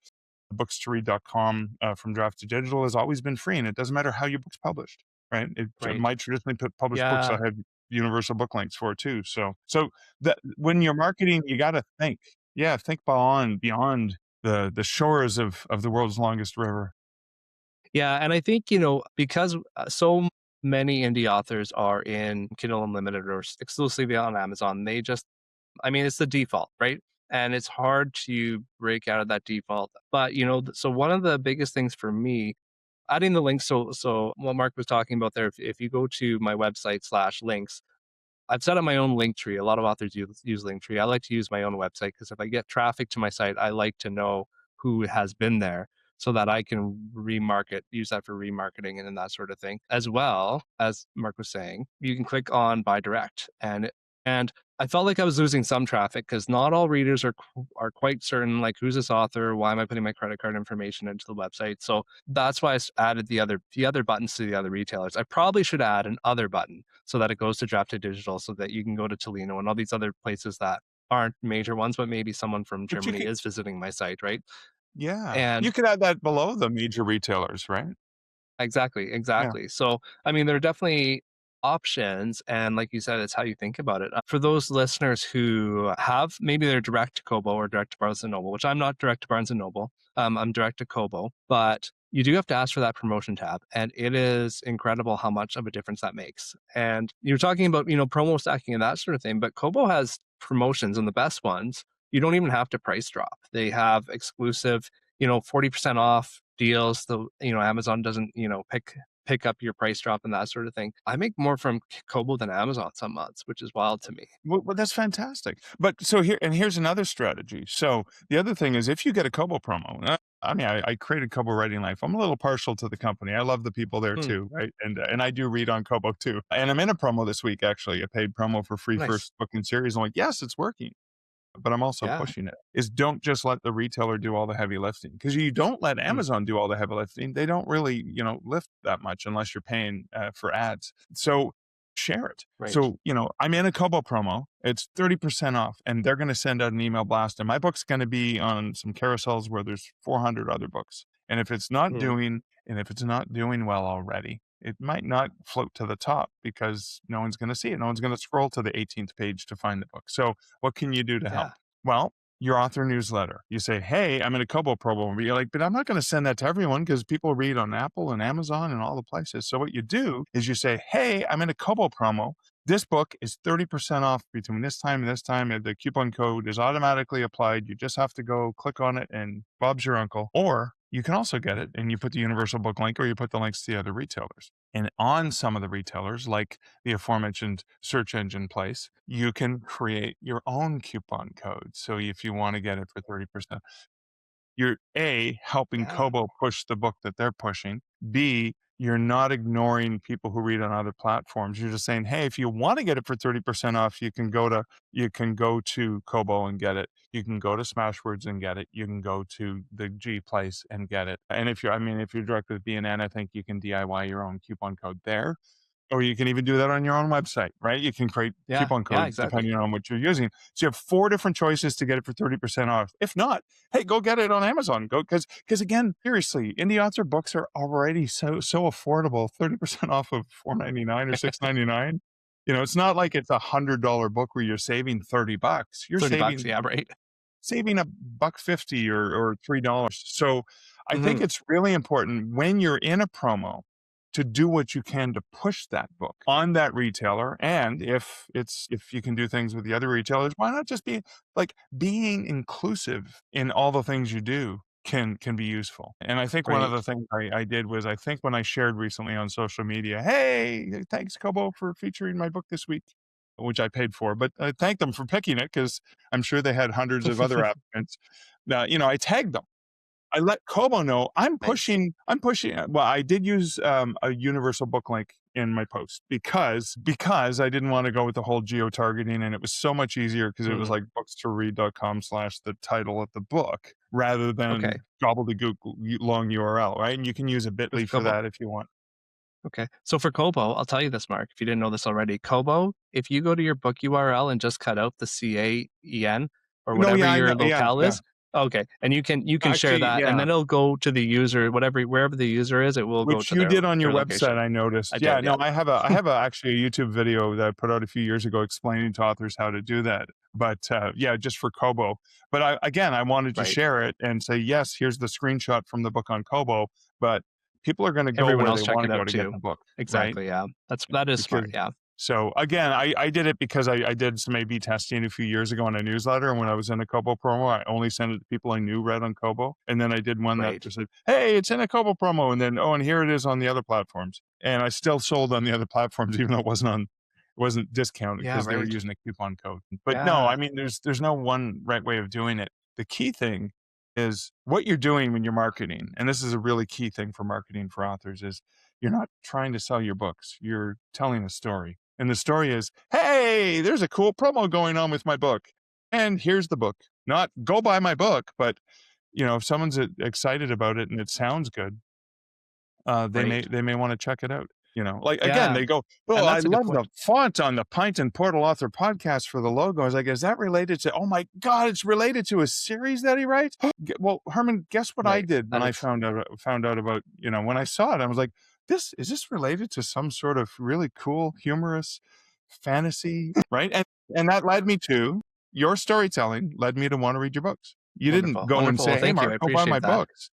bookstory.com from draft to digital has always been free, and it doesn't matter how your book's published, right? Right. My traditionally published books I Yeah. have universal book links for too. So that when you're marketing, you got to think, yeah, think beyond the shores of the world's longest river. Yeah. And I think, because so many indie authors are in Kindle Unlimited or exclusively on Amazon, I mean, it's the default, right? And it's hard to break out of that default. But, so one of the biggest things for me, adding the links. So what Mark was talking about there, if you go to my website slash links, I've set up my own link tree. A lot of authors use Linktree. I like to use my own website because if I get traffic to my site, I like to know who has been there so that I can use that for remarketing and that sort of thing. As well as Mark was saying, you can click on buy direct and I felt like I was losing some traffic because not all readers are quite certain like who's this author, why am I putting my credit card information into the website? So that's why added the other buttons to the other retailers. I probably should add an other button so that it goes to Drafted Digital so that you can go to Tolino and all these other places that aren't major ones, but maybe someone from But you Germany could, is visiting my site, right? yeah, And you could add that below the major retailers, right? exactly, Yeah. exactly. So, I mean, there are definitely options. And like you said, it's how you think about it. For those listeners who have maybe they're direct to Kobo or direct to Barnes and Noble, which I'm not direct to Barnes and Noble, I'm direct to Kobo, but you do have to ask for that promotion tab. And it is incredible how much of a difference that makes. And you're talking about, promo stacking and that sort of thing, but Kobo has promotions and the best ones. You don't even have to price drop. They have exclusive 40% off deals. Amazon doesn't, pick up your price drop and that sort of thing. I make more from Kobo than Amazon some months, which is wild to me. Well, that's fantastic. But so here's another strategy. So the other thing is if you get a Kobo promo, I mean, I created Kobo Writing Life. I'm a little partial to the company. I love the people there Hmm, too, right? And I do read on Kobo too. And I'm in a promo this week, actually, a paid promo for free nice. first book in series. I'm like, yes, it's working, but I'm also Yeah. pushing it, is don't just let the retailer do all the heavy lifting. Because you don't let Hmm, Amazon do all the heavy lifting. They don't really, lift that much unless you're paying for ads. So share it. right. So, I'm in a Kobo promo. It's 30% off, and they're going to send out an email blast. And my book's going to be on some carousels where there's 400 other books. And Hmm, if it's not doing well already, it might not float to the top because no one's going to see it. No one's going to scroll to the 18th page to find the book. So what can you do to yeah. help? Well, your author newsletter. You say, hey, I'm in a Kobo promo. But you're like, but I'm not going to send that to everyone because people read on Apple and Amazon and all the places. So what you do is you say, hey, I'm in a Kobo promo. This book is 30% off between this time and this time. And the coupon code is automatically applied. You just have to go click on it and Bob's your uncle. Or you can also get it and you put the universal book link or you put the links to the other retailers. And on some of the retailers, like the aforementioned search engine place, you can create your own coupon code. So if you want to get it for 30%, you're A, helping Yeah. Kobo push the book that they're pushing. B, you're not ignoring people who read on other platforms. You're just saying, hey, if you want to get it for 30% off, you can go to Kobo and get it. You can go to Smashwords and get it. You can go to the G Place and get it. And if you're direct with B&N, I think you can DIY your own coupon code there. Or you can even do that on your own website, right? You can create Yeah. coupon Yeah, codes exactly. depending on what you're using. So you have 4 different choices to get it for 30% off. If not, hey, go get it on Amazon. Go because again, seriously, indie author books are already so affordable. 30% off of $4.99 or $6.99. It's not like it's $100 book where you're saving $30. You're 30 bucks. saving Yeah, right. saving $1.50 or $3. So I think Hmm. it's really important when you're in a promo to do what you can to push that book on that retailer. And if you can do things with the other retailers, why not just be like being inclusive in all the things you do can be useful. And I think one of the Great. things I did was I think when I shared recently on social media, hey, thanks Kobo for featuring my book this week, which I paid for, but I thanked them for picking it because I'm sure they had hundreds of other applicants. Now, I tagged them. I let Kobo know Nice. I'm pushing. Well, I did use a universal book link in my post because I didn't want to go with the whole geo targeting, and it was so much easier because it was Mm. like books2read.com/ the title of the book rather Okay. than gobbledygook long URL, right? And you can use a With Bitly for Kobo. that if you want. Okay. So for Kobo, I'll tell you this, Mark, if you didn't know this already. Kobo, if you go to your book URL and just cut out the CAEN or No, whatever yeah, I your know, yeah, locale yeah. is, okay, and you can share Actually, that, and yeah. then it'll go to the user, wherever the user is, it will go Which to you did on your their website, location. I I noticed. Yeah, did, no, yeah. I have actually a YouTube video that I put out a few years ago explaining to authors how to do that. But yeah, just for Kobo. But I wanted to Right. share it and say, yes, here's the screenshot from the book on Kobo, but people are going to go Everyone where else they check want to it go out to get too. the book, right? Exactly, yeah. That is smart, Because yeah. so again, I did it because I did some A/B testing a few years ago on a newsletter, and when I was in a Kobo promo, I only sent it to people I knew read on Kobo, and then I did one that Right. just said, "Hey, it's in a Kobo promo," and then and here it is on the other platforms, and I still sold on the other platforms even though it wasn't discounted Yeah, because they were right. using a coupon code. But no, Yeah. I mean, there's no one right way of doing it. The key thing is what you're doing when you're marketing, and this is a really key thing for marketing for authors is you're not trying to sell your books. You're telling a story. And the story is, hey, there's a cool promo going on with my book. And here's the book. Not go buy my book, but if someone's excited about it and it sounds good, they may Right. they may want to check it out. Like again, Yeah, they go, "Oh, and I that's a good love the point. font on the Pint and Portal Author podcast for the logo." I was like, "Is that related to? Oh my God, it's related to a series that he writes." Well, Herman, guess what I Right. did when That I is found out about when I saw it, I was like, "Is this related to some sort of really cool, humorous fantasy?" Right? And that led me to your storytelling. Led me to want to read your books. You didn't wonderful, go and wonderful. Well, say, "Hey, thank you, I Mark, go buy my appreciate that. books."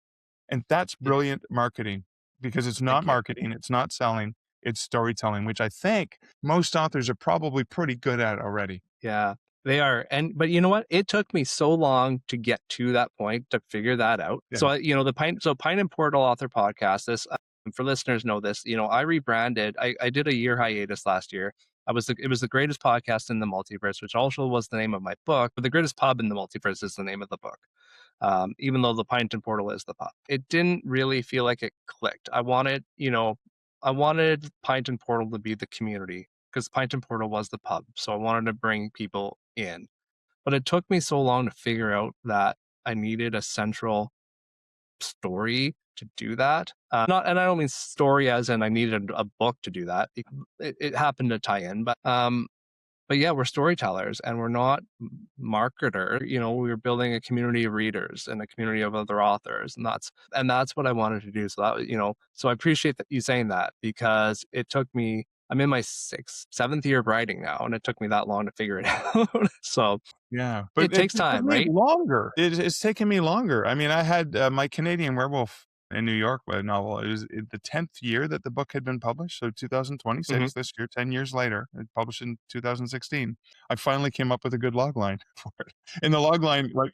And that's Y brilliant marketing because it's not Thank you. marketing, it's not selling, it's storytelling, which I think most authors are probably pretty good at already. Yeah, they are. But you know what? It took me so long to get to that point to figure that out. Yeah. So, the Pine and Portal Author podcast, for listeners know this, I rebranded. I did a year hiatus last year. It was the greatest podcast in the multiverse, which also was the name of my book, but the greatest pub in the multiverse is the name of the book. Even though the Pine and Portal is the pub, it didn't really feel like it clicked. I wanted Pint and Portal to be the community because Pint and Portal was the pub. So I wanted to bring people in. But it took me so long to figure out that I needed a central story to do that. And I don't mean story as in I needed a book to do that. It happened to tie in, but yeah, we're storytellers and we're not marketer. We're building a community of readers and a community of other authors, and that's what I wanted to do. So I appreciate that you saying that because it took me. I'm in my seventh year of writing now, and it took me that long to figure it out. So Yeah, but it it takes it took time, me right? longer. It's taken me longer. I mean, I had, My Canadian Werewolf in New York novel. It was the 10th year that the book had been published, so Hmm. 2026, this year, 10 years later, it published in 2016. I finally came up with a good log line for it. And the log line, like,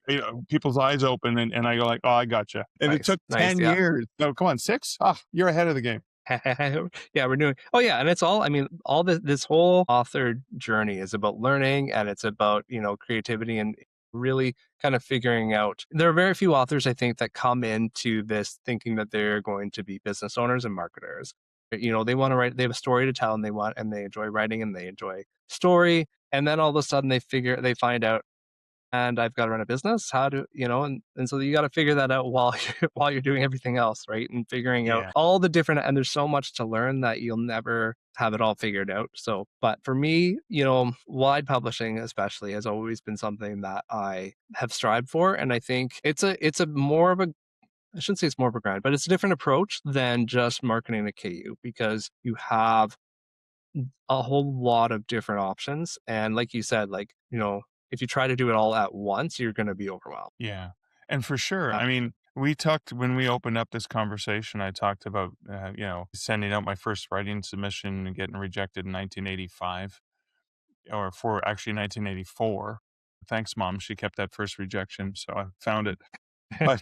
people's eyes open and I go like, "Oh, I gotcha." And it Nice, took nice, 10 yeah. years. No, come on, 6? Ah, you're ahead of the game. Yeah, we're doing. Oh yeah, and it's all. I mean, all this whole author journey is about learning, and it's about creativity and really kind of figuring out. There are very few authors, I think, that come into this thinking that they're going to be business owners and marketers. They want to write, they have a story to tell, and they enjoy writing, and they enjoy story. And then all of a sudden they find out, and I've got to run a business. How do and so you got to figure that out while while you're doing everything else, right? And figuring out Yeah. all the different, and there's so much to learn that you'll never have it all figured out. So, but for me, wide publishing especially has always been something that I have strived for, and I think it's a more of a, I shouldn't say it's more of a grind, but it's a different approach than just marketing a KU, because you have a whole lot of different options. And like you said, if you try to do it all at once, you're going to be overwhelmed. Yeah. And for sure. Uh, I mean, we talked when we opened up this conversation, I talked about, sending out my first writing submission and getting rejected in 1985 or for actually 1984. Thanks, Mom. She kept that first rejection. So I found it. But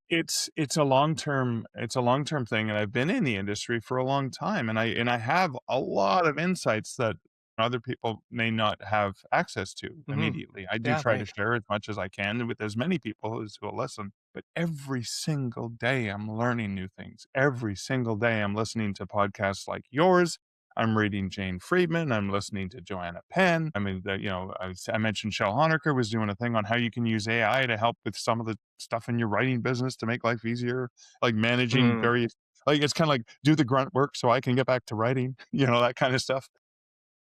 it's a long term thing, and I've been in the industry for a long time, and I have a lot of insights that other people may not have access to mhm. immediately. I do Yeah, try to right. share as much as I can with as many people as will listen, but every single day I'm learning new things. Every single day I'm listening to podcasts like yours. I'm reading Jane Friedman. I'm listening to Joanna Penn. I mean, I mentioned Shel Honaker was doing a thing on how you can use AI to help with some of the stuff in your writing business to make life easier, like managing Mm, various, like it's kind of like do the grunt work so I can get back to writing, that kind of stuff.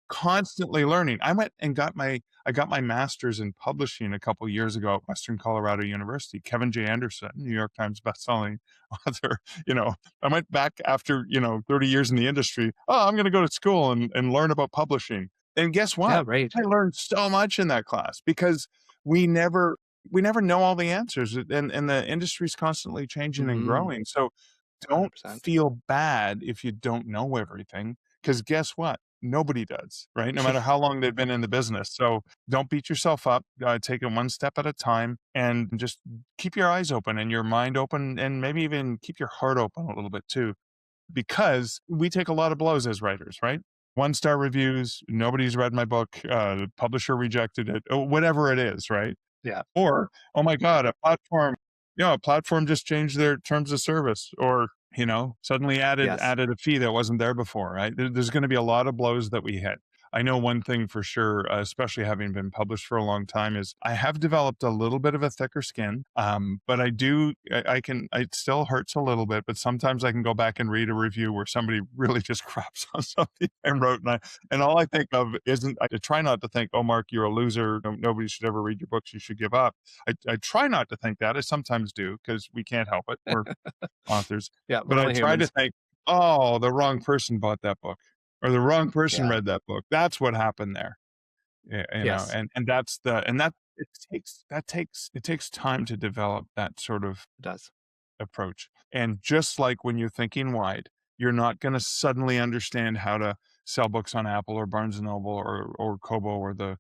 Constantly learning. I got my master's in publishing a couple years ago at Western Colorado University. Kevin J. Anderson, New York Times bestselling author. I went back after 30 years in the industry. Oh, I'm going to go to school and learn about publishing. And guess yeah, what? right. I learned so much in that class because we never we never know all the answers, and the industry's constantly changing and Hmm. growing. So don't 100%. feel bad if you don't know everything, because guess what? Nobody does, right? No matter how long they've been in the business. So don't beat yourself up. Take it one step at a time and just keep your eyes open and your mind open, and maybe even keep your heart open a little bit too, because we take a lot of blows as writers, right? One-star reviews, nobody's read my book, the publisher rejected it, whatever it is, right? Yeah. Or, oh my God, a platform just changed their terms of service, or, suddenly added Yes. added a fee that wasn't there before, right? There's going to be a lot of blows that we hit. I know one thing for sure, especially having been published for a long time, is I have developed a little bit of a thicker skin. But it still hurts a little bit, but sometimes I can go back and read a review where somebody really just craps on something and wrote, and all I think of isn't, I try not to think, oh, Mark, you're a loser. Nobody should ever read your books. You should give up. I try not to think that. I sometimes do because we can't help it. We're authors. Yeah, But we're I only try to humans. think, oh, the wrong person bought that book or the wrong person Yeah. read that book. That's what happened there. Yes, And that's the, and that it takes time to develop that sort of it does. approach. And just like when you're thinking wide, you're not going to suddenly understand how to sell books on Apple or Barnes and Noble or Kobo or the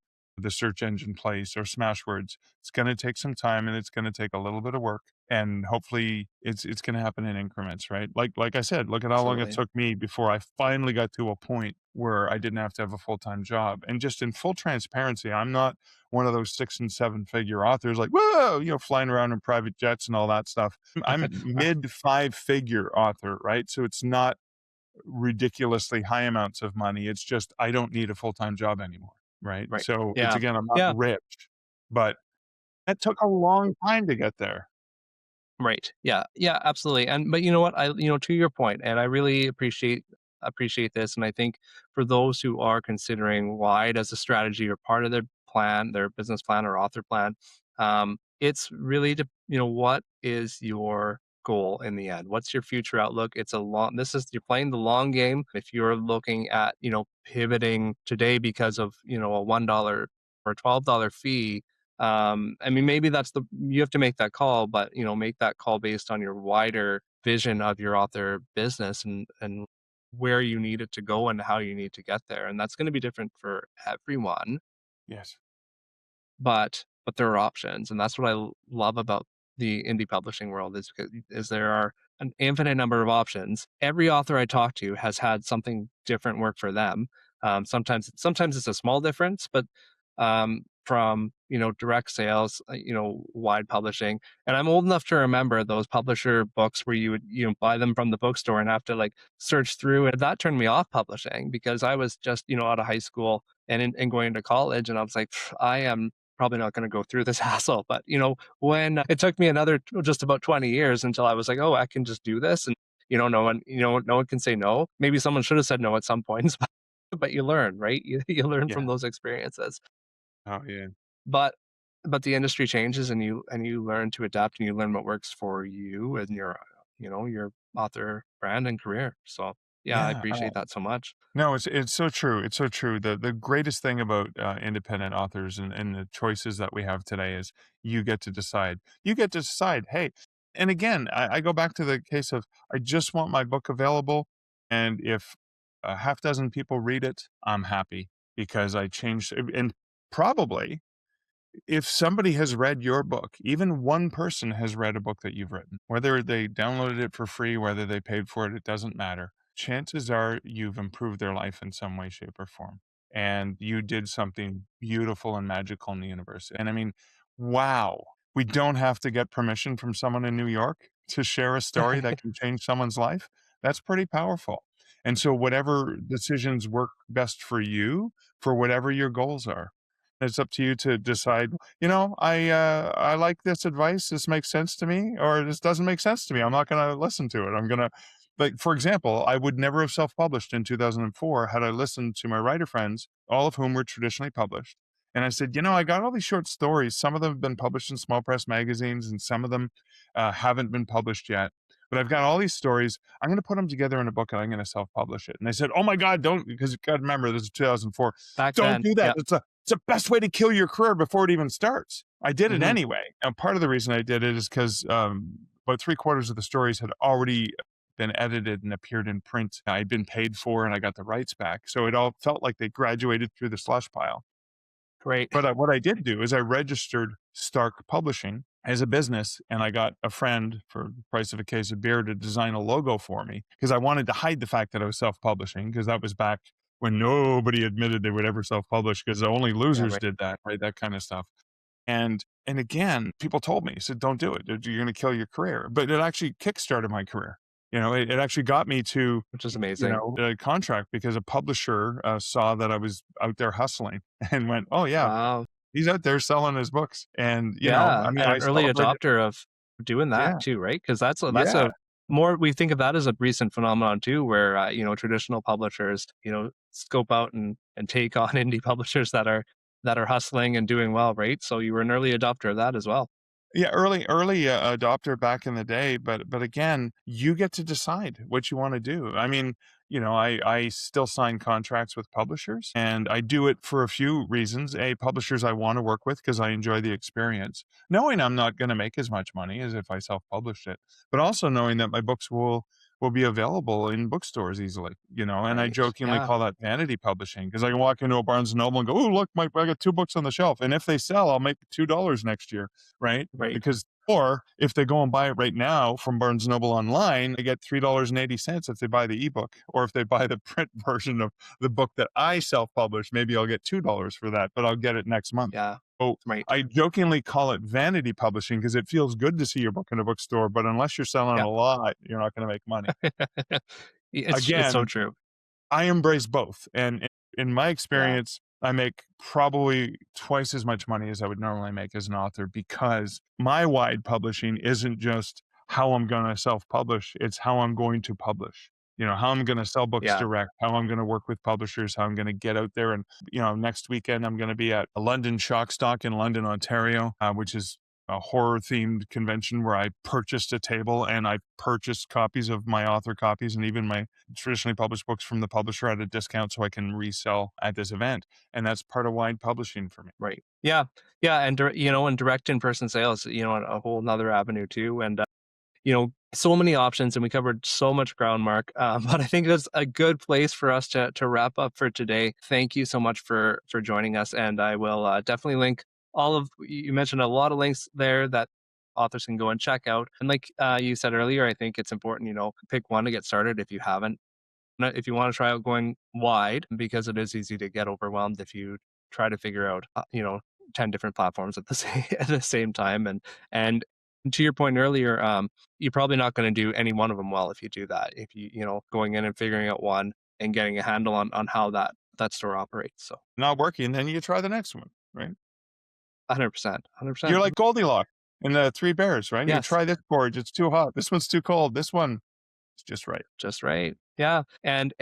search engine place or Smashwords. It's going to take some time, and it's going to take a little bit of work. And hopefully it's going to happen in increments, right? Like I said, look at how long it Absolutely. took me before I finally got to a point where I didn't have to have a full-time job. And just in full transparency, I'm not one of those 6 and 7 figure authors like, whoa, flying around in private jets and all that stuff. I'm mid 5 figure author, right? So it's not ridiculously high amounts of money. It's just I don't need a full-time job anymore, right? Right. So it's, Yeah. again, I'm not Yeah. rich, but that took a long time to get there. Right. Yeah. Yeah, absolutely. And but you know what? To your point, and I really appreciate this. And I think for those who are considering wide as a strategy or part of their plan, their business plan or author plan, it's really to, what is your goal in the end? What's your future outlook? You're playing the long game. If you're looking at, pivoting today because of, a $1 or $12 fee, I mean, maybe you have to make that call, but make that call based on your wider vision of your author business, and where you need it to go and how you need to get there. And that's going to be different for everyone, Yes. but there are options. And that's what love about the indie publishing world, is there are an infinite number of options. Every author I talk to has had something different work for them. Sometimes it's a small difference, but from, direct sales, wide publishing. And I'm old enough to remember those publisher books where you would, buy them from the bookstore and have to like search through. And that turned me off publishing because I was just, out of high school and going into college. And I was like, I am probably not going to go through this hassle. But, when it took me another just about 20 years until I was like, oh, I can just do this. And, no one can say no. Maybe someone should have said no at some points, but you learn, right? You learn from Yeah. those experiences. Oh, yeah. But the industry changes and you learn to adapt and you learn what works for you and your author brand and career. So yeah, I Yeah. appreciate that so much. No, it's so true. It's so true. The greatest thing about independent authors and the choices that we have today is you get to decide. You get to decide. Hey, and again, I go back to the case of I just want my book available, and if a half dozen people read it, I'm happy because I changed. And probably if somebody has read your book, even one person has read a book that you've written, whether they downloaded it for free, whether they paid for it, it doesn't matter. Chances are you've improved their life in some way, shape, or form. And you did something beautiful and magical in the universe. And I mean, wow, we don't have to get permission from someone in New York to share a story that can change someone's life. That's pretty powerful. And so, whatever decisions work best for you, for whatever your goals are, it's up to you to decide, I like this advice. This makes sense to me, or this doesn't make sense to me. I'm not going to listen to it. I'm going to, like, for example, I would never have self-published in 2004 had I listened to my writer friends, all of whom were traditionally published. And I said, I got all these short stories. Some of them have been published in small press magazines, and some of them haven't been published yet. But I've got all these stories. I'm going to put them together in a book and I'm going to self-publish it. And they said, "Oh my God, don't!" Because you got to remember, this is 2004. Back Don't then, do that. yeah, It's the best way to kill your career before it even starts. I did it hmm anyway. And part of the reason I did it is because about three-quarters of the stories had already been edited and appeared in print. I'd been paid for and I got the rights back. So it all felt like they graduated through the slush pile. great. But what I did do is I registered Stark Publishing as a business, and I got a friend for the price of a case of beer to design a logo for me because I wanted to hide the fact that I was self-publishing because that was back when nobody admitted they would ever self-publish because only Yeah, losers right. did that, right? That kind of stuff. And again, people told me, said, "Don't do it. You're going to kill your career." But it actually kickstarted my career. It actually got me to, Which is amazing. a contract because a publisher saw that I was out there hustling and went, "Oh yeah, Wow. he's out there selling his books." And, Yeah, I mean, and I an early celebrated. adopter of doing that Yeah, too, right? Because that's a yeah. more we think of that as a recent phenomenon too, where traditional publishers, scope out and take on indie publishers that are hustling and doing well, right? So you were an early adopter of that as well. Yeah, early adopter back in the day, but again, you get to decide what you wanna do. I mean, I still sign contracts with publishers, and I do it for a few reasons. A, publishers I wanna work with because I enjoy the experience, knowing I'm not gonna make as much money as if I self-published it, but also knowing that my books will be available in bookstores easily, and I Right. jokingly Yeah. call that vanity publishing because I can walk into a Barnes& and Noble and go, "Oh, look, I got 2 books on the shelf," and if they sell, I'll make $2 next year, right? Right. Because or if they go and buy it right now from Barnes& Noble online, they get $3.80 if they buy the ebook, or if they buy the print version of the book that I self-published, maybe I'll get $2 for that, but I'll get it next month. Yeah. So Right. I jokingly call it vanity publishing because it feels good to see your book in a bookstore, but unless you're selling Yeah. a lot, you're not gonna make money. It's so Again, true. I embrace both, and in my Yeah. experience, I make probably twice as much money as I would normally make as an author because my wide publishing isn't just how I'm gonna self-publish, it's how I'm going to publish. How I'm gonna sell books Yeah. direct, how I'm gonna work with publishers, how I'm gonna get out there and, next weekend, I'm gonna be at a London Shockstock in London, Ontario, which is a horror-themed convention where I purchased a table and I purchased copies of my author copies and even my traditionally published books from the publisher at a discount so I can resell at this event. And that's part of wide publishing for me. Right. Yeah. Yeah. And and direct in-person sales, a whole nother avenue too. And so many options, and we covered so much ground, Mark. But I think that's a good place for us to wrap up for today. Thank you so much for joining us, and I will definitely link all of you mentioned a lot of links there that authors can go and check out. And like you said earlier, I think it's important, pick one to get started if you haven't. If you want to try out going wide, because it is easy to get overwhelmed if you try to figure out, 10 different platforms at the same time. And to your point earlier, you're probably not going to do any one of them well if you do that. If going in and figuring out one and getting a handle on how that store operates. So Not working, then you try the next one, right? 100%, You're 100%. like Goldilocks in the Three Bears, right? You Yes. try this porridge, it's too hot. This one's too cold. This one is just right. Just right. Yeah. And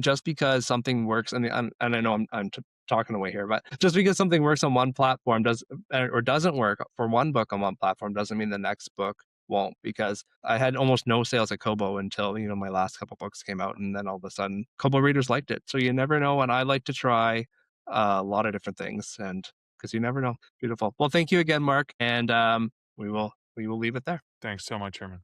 just because something works, and I know I'm talking away here, but just because something works on one platform or doesn't work for one book on one platform doesn't mean the next book won't. Because I had almost no sales at Kobo until my last couple books came out, and then all of a sudden Kobo readers liked it. So you never know, and I like to try a lot of different things, and because you never know. Beautiful. Well, thank you again, Mark, and we will leave it there. Thanks so much, Herman.